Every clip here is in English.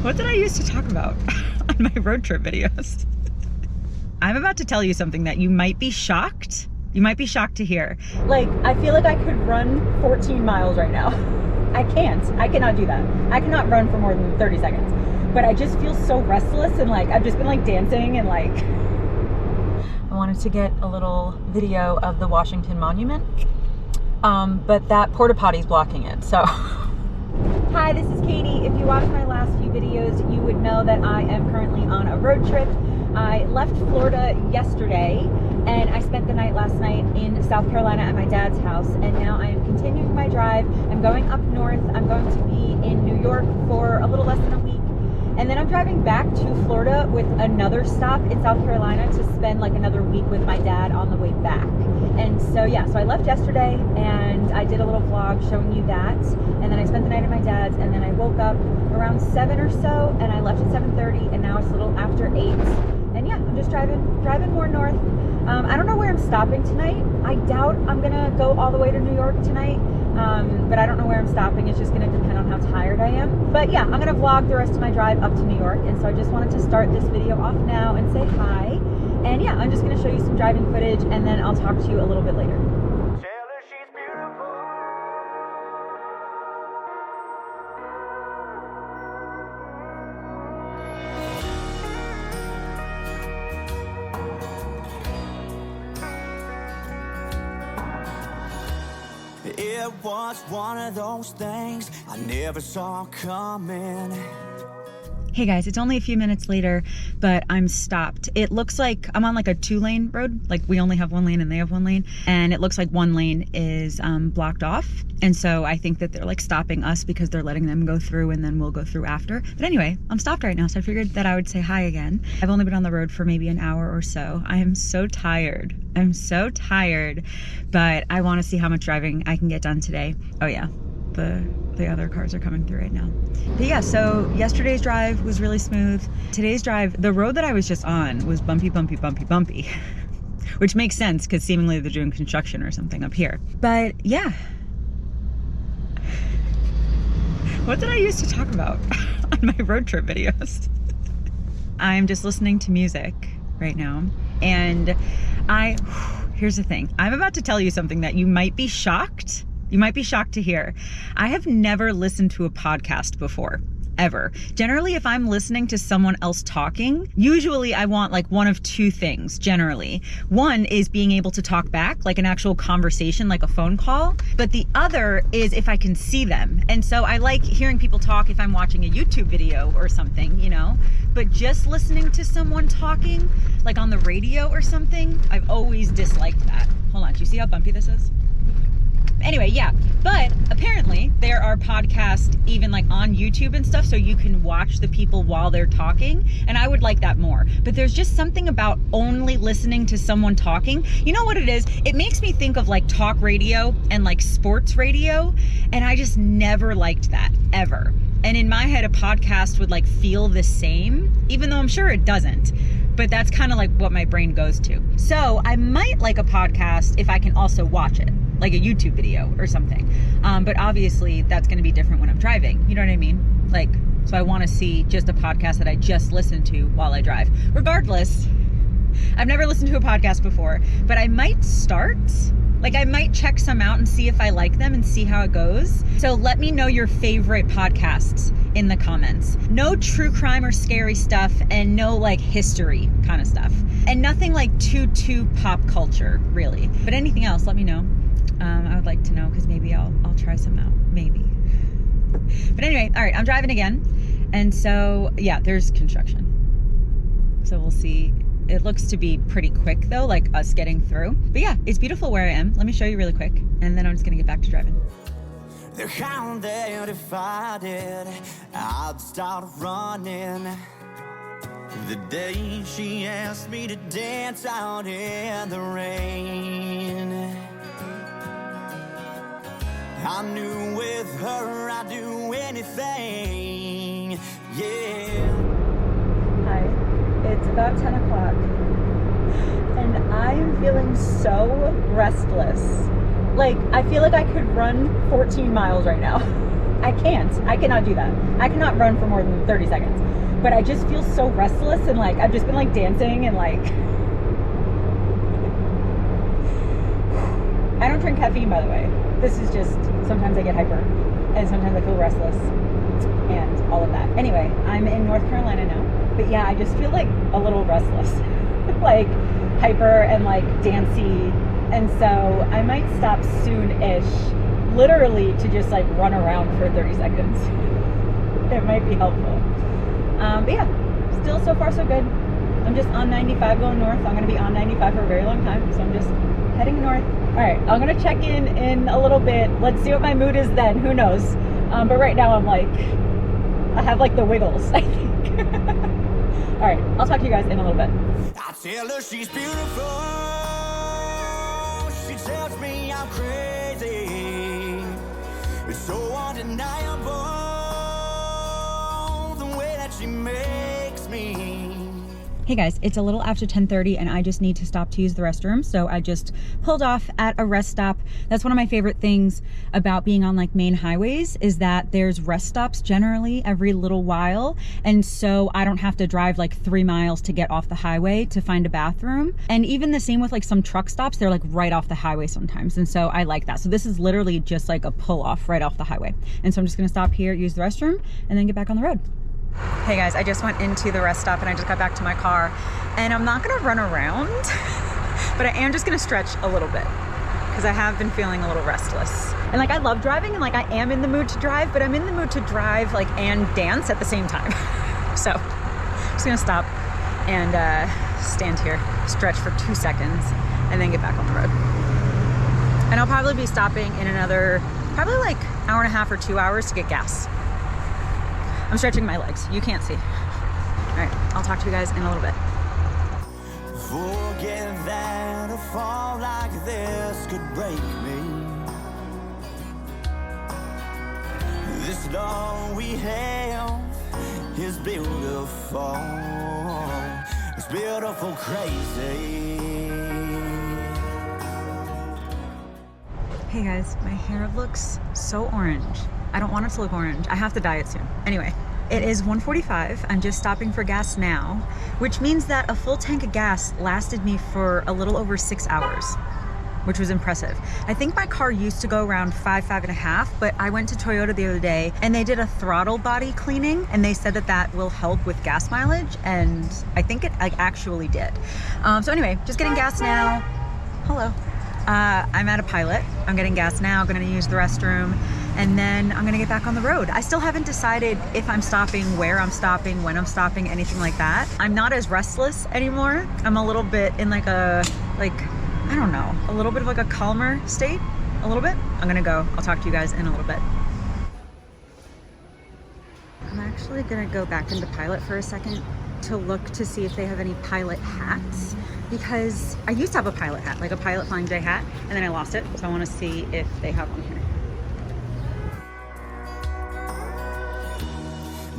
What did I used to talk about on my road trip videos? I'm about to tell you something that you might be shocked. You might be shocked to hear. Like, I feel like I could run 14 miles right now. I can't. I cannot do that. I cannot run for more than 30 seconds. But I just feel so restless and like, I've just been like dancing and like... I wanted to get a little video of the Washington Monument. But that porta potty's blocking it, so. Hi, this is Katie. If you watched my last few videos, you would know that I am currently on a road trip. I left Florida yesterday and I spent the night last night in South Carolina at my dad's house, and now I am continuing my drive. I'm going up north. I'm going to be in New York for a little less than a week. And then I'm driving back to Florida with another stop in South Carolina to spend like another week with my dad on the way back. And so yeah, so I left yesterday and I did a little vlog showing you that. And then I spent the night at my dad's, and then I woke up around 7 or so and I left at 7:30, and now it's a little after 8. And yeah, I'm just driving more north. I don't know where I'm stopping tonight. I doubt I'm gonna go all the way to New York tonight. But I don't know where I'm stopping. It's just gonna depend on how tired I am. But yeah, I'm gonna vlog the rest of my drive up to New York. And so I just wanted to start this video off now and say hi. And yeah, I'm just gonna show you some driving footage, and then I'll talk to you a little bit later. It was one of those things I never saw coming. Hey guys, it's only a few minutes later, but I'm stopped. It looks like I'm on like a 2-lane road. Like we only have 1 lane and they have 1 lane. And it looks like 1 lane is blocked off. And so I think that they're like stopping us because they're letting them go through, and then we'll go through after. But anyway, I'm stopped right now, so I figured that I would say hi again. I've only been on the road for maybe an hour or so. I am so tired. I'm so tired, but I want to see how much driving I can get done today. Oh yeah, the other cars are coming through right now. But yeah, so yesterday's drive was really smooth. Today's drive, the road that I was just on was bumpy, bumpy, bumpy, bumpy, which makes sense because seemingly they're doing construction or something up here. But yeah. What did I used to talk about on my road trip videos? I'm just listening to music right now. And here's the thing. I'm about to tell you something that you might be shocked. You might be shocked to hear. I have never listened to a podcast before, ever. Generally, if I'm listening to someone else talking, usually I want like one of 2 things, generally. One is being able to talk back, like an actual conversation, like a phone call. But the other is if I can see them. And so I like hearing people talk if I'm watching a YouTube video or something, you know? But just listening to someone talking, like on the radio or something, I've always disliked that. Hold on, do you see how bumpy this is? Anyway, yeah, but apparently there are podcasts even like on YouTube and stuff, so you can watch the people while they're talking, and I would like that more. But there's just something about only listening to someone talking. You know what it is? It makes me think of like talk radio and like sports radio, and I just never liked that, ever. And in my head, a podcast would like feel the same, even though I'm sure it doesn't. But that's kind of like what my brain goes to. So I might like a podcast if I can also watch it, like a YouTube video or something. But obviously that's going to be different when I'm driving. You know what I mean? Like, so I want to see just a podcast that I just listen to while I drive. Regardless, I've never listened to a podcast before, but I might start. Like I might check some out and see if I like them and see how it goes. So let me know your favorite podcasts in the comments. No true crime or scary stuff, and no like history kind of stuff. And nothing like too pop culture, really. But anything else, let me know. I would like to know, because maybe I'll try some out, maybe. But anyway, all right, I'm driving again. And so yeah, there's construction. So we'll see. It looks to be pretty quick though, like us getting through. But yeah, it's beautiful where I am. Let me show you really quick, and then I'm just gonna get back to driving. They're hounded if I did, I'd start running. The day she asked me to dance out in the rain, I knew with her I'd do anything, yeah. Hi, it's about 10 o'clock, and I am feeling so restless. Like, I feel like I could run 14 miles right now. I cannot do that. I cannot run for more than 30 seconds. But I just feel so restless, and like I've just been like dancing and like I don't drink caffeine, by the way. This is just, sometimes I get hyper and sometimes I feel restless and all of that. Anyway, I'm in North Carolina now, but yeah, I just feel like a little restless, like hyper and like dancy. And so I might stop soon-ish, literally to just like run around for 30 seconds. It might be helpful. But yeah, still so far so good. I'm just on 95 going north. I'm going to be on 95 for a very long time, so I'm just heading north. All right, I'm going to check in a little bit. Let's see what my mood is then. Who knows? But right now I'm like, I have like the wiggles, I think. All right, I'll talk to you guys in a little bit. I tell her she's beautiful. She tells me I'm crazy. It's so undeniable the way that she makes me. Hey guys, it's a little after 10:30 and I just need to stop to use the restroom. So I just pulled off at a rest stop. That's one of my favorite things about being on like main highways, is that there's rest stops generally every little while. And so I don't have to drive like 3 miles to get off the highway to find a bathroom. And even the same with like some truck stops, they're like right off the highway sometimes. And so I like that. So this is literally just like a pull off right off the highway. And so I'm just gonna stop here, use the restroom, and then get back on the road. Hey guys, I just went into the rest stop and I just got back to my car, and I'm not gonna run around, but I am just gonna stretch a little bit because I have been feeling a little restless. And like I love driving and like I am in the mood to drive, but I'm in the mood to drive like and dance at the same time. So I'm just gonna stop and stand here, stretch for 2 seconds, and then get back on the road. And I'll probably be stopping in another, probably like hour and a half or 2 hours to get gas. I'm stretching my legs. You can't see. All right, I'll talk to you guys in a little bit. Forget that a fall like this could break me. This love we have is beautiful. It's beautiful, crazy. Hey guys, my hair looks so orange. I don't want it to look orange. I have to dye it soon. Anyway, it is 1:45. I'm just stopping for gas now, which means that a full tank of gas lasted me for a little over 6 hours, which was impressive. I think my car used to go around 5.5, but I went to Toyota the other day and they did a throttle body cleaning and they said that that will help with gas mileage, and I think it actually did. So anyway, just getting gas now. Hello. I'm at a Pilot. I'm getting gas now, gonna use the restroom, and then I'm gonna get back on the road. I still haven't decided if I'm stopping, where I'm stopping, when I'm stopping, anything like that. I'm not as restless anymore. I'm a little bit in like a, I don't know, a little bit of like a calmer state, a little bit. I'm gonna go, I'll talk to you guys in a little bit. I'm actually gonna go back into Pilot for a second to look to see if they have any Pilot hats, because I used to have a Pilot hat, like a Pilot Flying J hat, and then I lost it. So I wanna see if they have one here.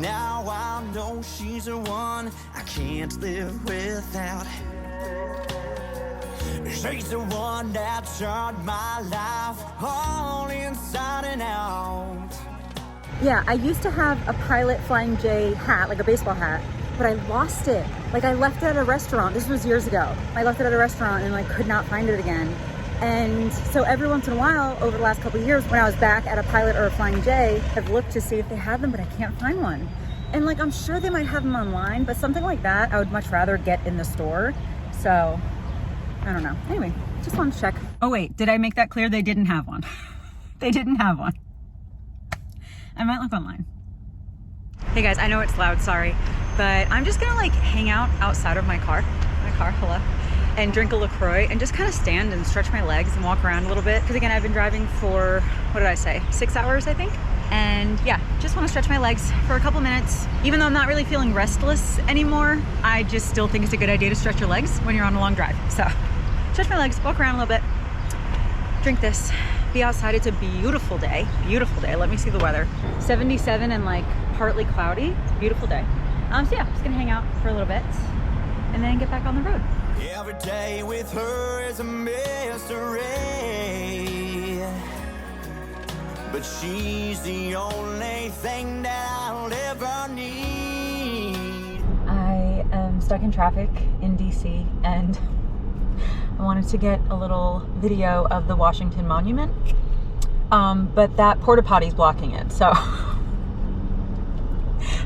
Now I know she's the one I can't live without. She's the one that turned my life all inside and out. Yeah, I used to have a Pilot Flying J hat, like a baseball hat, but I lost it. Like I left it at a restaurant. This was years ago. I left it at a restaurant and like could not find it again. And so every once in a while, over the last couple of years, when I was back at a Pilot or a Flying J, I've looked to see if they have them, but I can't find one. And like, I'm sure they might have them online, but something like that, I would much rather get in the store. So, I don't know. Anyway, just wanted to check. Oh wait, did I make that clear? They didn't have one. They didn't have one. I might look online. Hey guys, I know it's loud, sorry, but I'm just gonna like hang out outside of my car, hello, and drink a LaCroix and just kind of stand and stretch my legs and walk around a little bit. Because again, I've been driving for, what did I say, 6 hours, I think. And yeah, just want to stretch my legs for a couple minutes. Even though I'm not really feeling restless anymore, I just still think it's a good idea to stretch your legs when you're on a long drive. So stretch my legs, walk around a little bit, drink this, be outside. It's a beautiful day, beautiful day. Let me see the weather. 77 and like partly cloudy. It's a beautiful day. So yeah, just gonna hang out for a little bit and then get back on the road. Every day with her is a mystery, but she's the only thing that I'll ever need. I am stuck in traffic in DC, and I wanted to get a little video of the Washington Monument, but that porta potty's blocking it, so I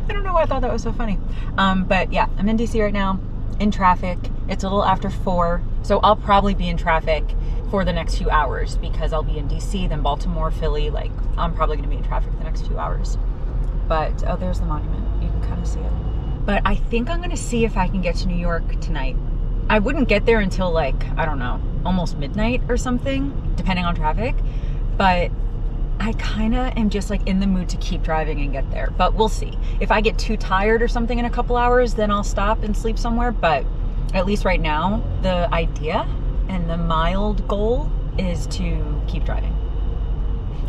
don't know why I thought that was so funny. But yeah, I'm in DC right now, in traffic. It's a little after 4, so I'll probably be in traffic for the next few hours because I'll be in DC, then Baltimore, Philly. Like, I'm probably gonna be in traffic the next few hours. But, oh, there's the monument. You can kind of see it. But I think I'm gonna see if I can get to New York tonight. I wouldn't get there until, like, I don't know, almost midnight or something, depending on traffic. But I kind of am just like in the mood to keep driving and get there, but we'll see. If I get too tired or something in a couple hours, then I'll stop and sleep somewhere. But at least right now, the idea and the mild goal is to keep driving,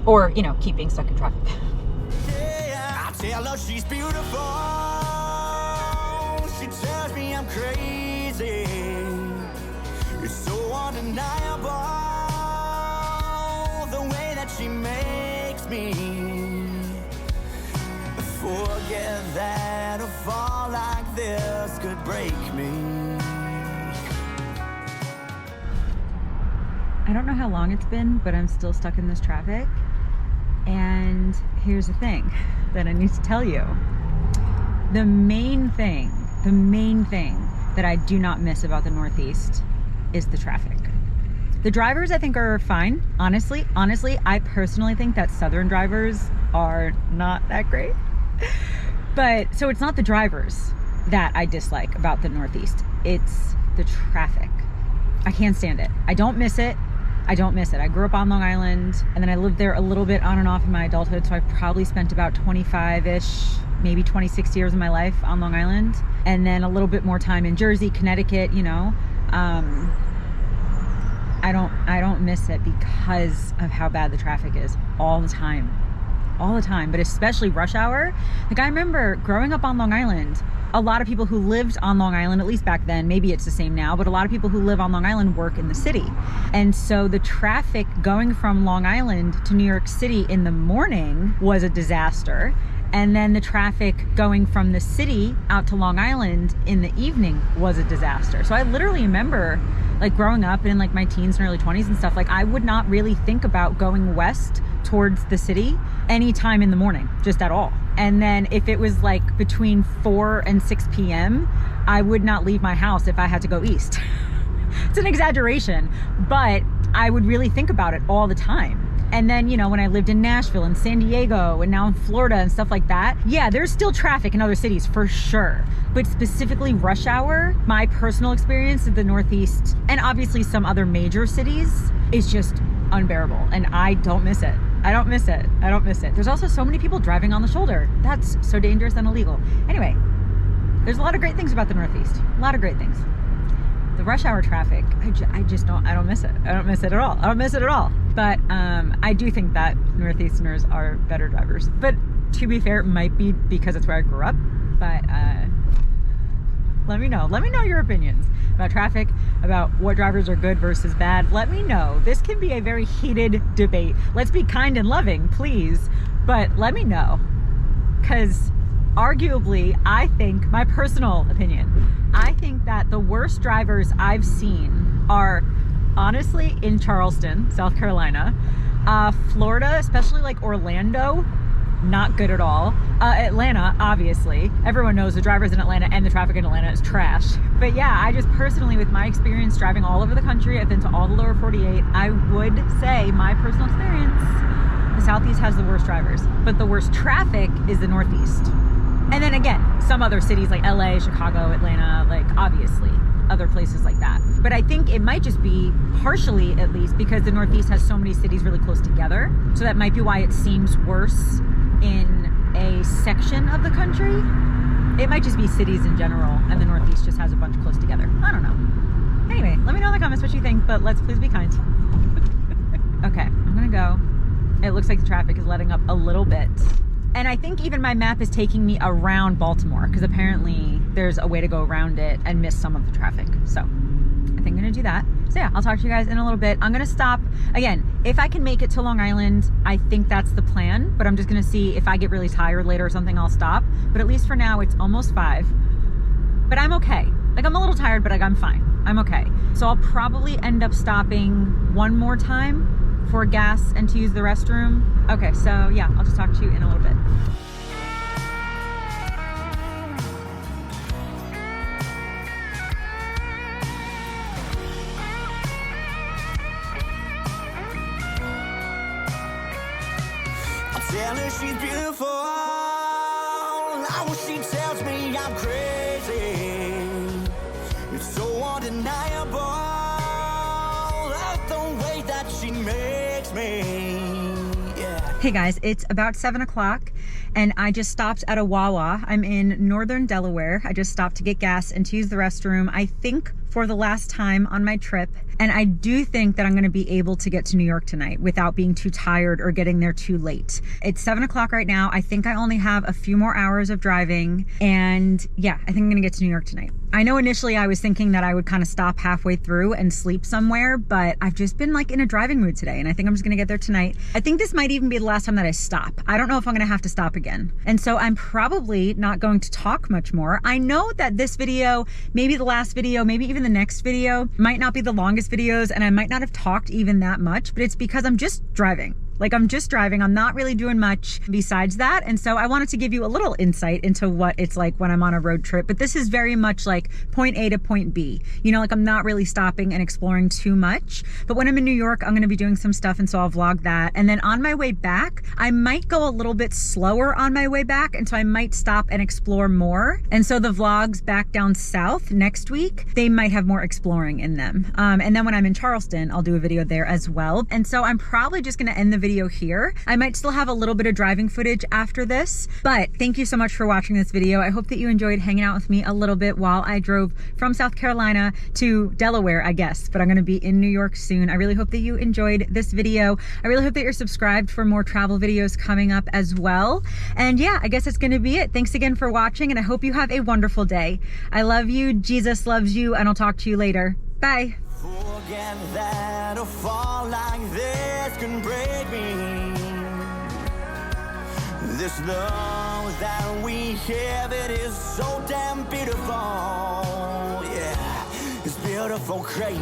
or, you know, keep being stuck in traffic. Yeah, I tell her she's beautiful. She tells me I'm crazy. It's so undeniable the way that she makes me forget that a fall like this could break me. I don't know how long it's been, but I'm still stuck in this traffic. And here's the thing that I need to tell you. The main thing that I do not miss about the Northeast is the traffic. The drivers, I think, are fine. Honestly, I personally think that Southern drivers are not that great. But, so it's not the drivers that I dislike about the Northeast. It's the traffic. I can't stand it. I don't miss it. I grew up on Long Island, and then I lived there a little bit on and off in my adulthood, so I've probably spent about 25-ish, maybe 26 years of my life on Long Island, and then a little bit more time in Jersey, Connecticut, you know. I don't miss it because of how bad the traffic is all the time, but especially rush hour. Like, I remember growing up on Long Island, a lot of people who lived on Long Island, at least back then, maybe it's the same now, but a lot of people who live on Long Island work in the city. And so the traffic going from Long Island to New York City in the morning was a disaster. And then the traffic going from the city out to Long Island in the evening was a disaster. So I literally remember, like, growing up in like my teens and early 20s and stuff, like, I would not really think about going west towards the city anytime in the morning, just at all. And then if it was like between 4 and 6 p.m., I would not leave my house if I had to go east. It's an exaggeration, but I would really think about it all the time. And then, you know, when I lived in Nashville and San Diego and now in Florida and stuff like that, yeah, there's still traffic in other cities for sure. But specifically rush hour, my personal experience in the Northeast, and obviously some other major cities, is just unbearable. And I don't miss it. I don't miss it. There's also so many people driving on the shoulder. That's so dangerous and illegal. Anyway, there's a lot of great things about the Northeast. A lot of great things. The rush hour traffic, I don't miss it. I don't miss it at all. But I do think that Northeasterners are better drivers. But to be fair, it might be because it's where I grew up. But let me know your opinions about traffic, about what drivers are good versus bad. Let me know. This can be a very heated debate. Let's be kind and loving, please. But let me know. Because arguably, I think, my personal opinion, I think that the worst drivers I've seen are honestly in Charleston, South Carolina, Florida, especially like Orlando, not good at all. Atlanta, obviously. Everyone knows the drivers in Atlanta and the traffic in Atlanta is trash. But yeah, I just personally, with my experience driving all over the country, I've been to all the lower 48, I would say, my personal experience, the Southeast has the worst drivers, but the worst traffic is the Northeast. And then again, some other cities like LA, Chicago, Atlanta, like obviously other places like that. But I think it might just be partially, at least, because the Northeast has so many cities really close together. So that might be why it seems worse in a section of the country. It might just be cities in general, and the Northeast just has a bunch close together. I don't know. Anyway, let me know in the comments what you think, but let's please be kind. Okay, I'm gonna go. It looks like the traffic is letting up a little bit. And I think even my map is taking me around Baltimore, because apparently there's a way to go around it and miss some of the traffic. So I think I'm gonna do that. So yeah, I'll talk to you guys in a little bit. I'm gonna stop, again, if I can make it to Long Island, I think that's the plan, but I'm just gonna see if I get really tired later or something, I'll stop. But at least for now, it's almost 5. But I'm okay. Like, I'm a little tired, but like, I'm fine. I'm okay. So I'll probably end up stopping one more time for gas and to use the restroom. Okay, so yeah, I'll just talk to you in a little bit. Tell her she's beautiful. I wish she tells me I'm crazy. It's so undeniable, the way that she makes me. Yeah. Hey guys, it's about 7 o'clock and I just stopped at a Wawa. I'm in northern Delaware. I just stopped to get gas and to use the restroom, I think for the last time on my trip. And I do think that I'm gonna be able to get to New York tonight without being too tired or getting there too late. It's 7 o'clock right now. I think I only have a few more hours of driving. And yeah, I think I'm gonna get to New York tonight. I know initially I was thinking that I would kind of stop halfway through and sleep somewhere, but I've just been like in a driving mood today and I think I'm just gonna get there tonight. I think this might even be the last time that I stop. I don't know if I'm gonna have to stop again. And so I'm probably not going to talk much more. I know that this video, maybe the last video, maybe even the next video might not be the longest videos and I might not have talked even that much, but it's because I'm just driving. Like, I'm just driving. I'm not really doing much besides that. And so I wanted to give you a little insight into what it's like when I'm on a road trip. But this is very much like point A to point B. You know, like I'm not really stopping and exploring too much. But when I'm in New York, I'm going to be doing some stuff. And so I'll vlog that. And then on my way back, I might go a little bit slower on my way back. And so I might stop and explore more. And so the vlogs back down south next week, they might have more exploring in them. And then when I'm in Charleston, I'll do a video there as well. And so I'm probably just going to end the video here. I might still have a little bit of driving footage after this, but thank you so much for watching this video. I hope that you enjoyed hanging out with me a little bit while I drove from South Carolina to Delaware, I guess, but I'm gonna be in New York soon. I really hope that you enjoyed this video. I really hope that you're subscribed for more travel videos coming up as well. And yeah, I guess that's gonna be it. Thanks again for watching and I hope you have a wonderful day. I love you, Jesus loves you, and I'll talk to you later. Bye. Forget that a fall like this can break me. This love that we have, it is so damn beautiful. Yeah, it's beautiful, crazy.